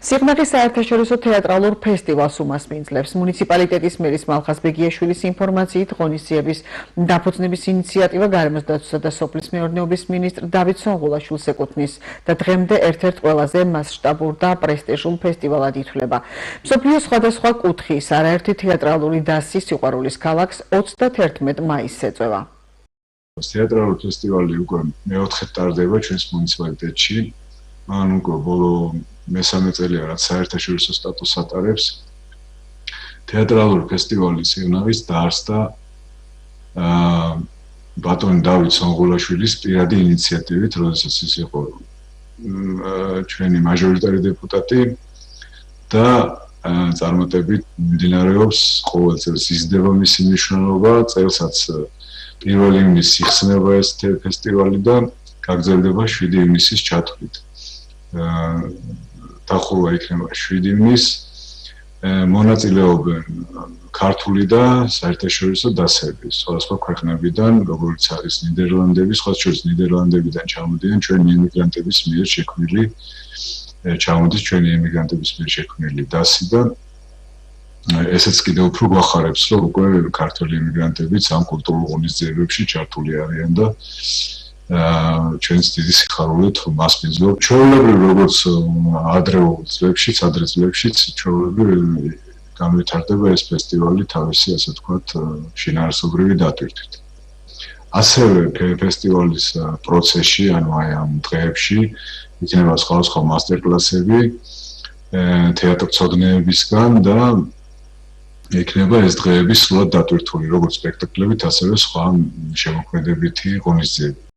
სიღნაღის საერთაშორისო თეატრალურ ფესტივალს უმასპინძლებს. მუნიციპალიტეტის მერის მალხაზ ბეგიაშვილის ინფორმაციით, ღონისძიების დაფუძნების ინიციატივა გარემოს დაცვისა და სოფლის მეურნეობის მინისტრ დავით სონღულაშვილს ეკუთვნის და დღემდე ერთ-ერთ ყველაზე მასშტაბურ და პრესტიჟულ ფესტივალად ითვლება. მსოფლიოს სხვადასხვა კუთხის არაერთი თეატრალური დასი სიყვარულის ქალაქს 31 მაისს ეწევა. თეატრალური ფესტივალი უკვე მეოთხედ ტარდება ჩვენს მუნიციპალიტეტში. მან უკვე ბოლო მესამე წელია რაც საერთაშორისო სტატუსს ატარებს. თეატრალური ფესტივალი სიღნაღის დაარსდა ბატონ დავით სონღულაშვილის პირადი ინიციატივით, როდესაც ის იყო ჩვენი მაჟორიტარი დეპუტატი და წარმატებით მიმდინარეობს ყოველ წელს იზრდება მისი მნიშვნელობა, წელსაც 1 ივნისს იხსნება ეს ფესტივალი და გაგრძელდება 7 ივნისის ჩათვლით. დახურვა იქნება 7 ივნისს. მონაწილეობენ ქართული და საერთაშორისო დასები სხვადასხვა ქვეყნებიდან, როგორც არის ნიდერლანდები, სხვა შორის ნიდერლანდებიდან ჩამოდიან ჩვენი ემიგრანტების მიერ შექმნილი დასი და ესეც კიდევ უფრო გვახარებს, რომ უკვე ქართული ემიგრანტებიც ამ კულტურულ ღონისძიებებში ჩართული არიან და ჩვენს დიდი სიხარულით მასპინძლობ. ჩვეულებრივ როგორც ადრეულ წლებშიც, ჩვეულებრივ განვითარდება ეს ფესტივალი თავისი, ასე ვთქვათ, შინაარსობრივი დატვირთვით. ასევე ფესტივალის პროცესში, ანუ აი ამ დღეებში იქნება სხვადასხვა მასტერკლასები თეატრცოდნეებისგან და იქნება ეს დღეები სრულად დატვირთული, როგორც სპექტაკლებით, ასევე სხვა შემოქმედებითი ღონისძიებები.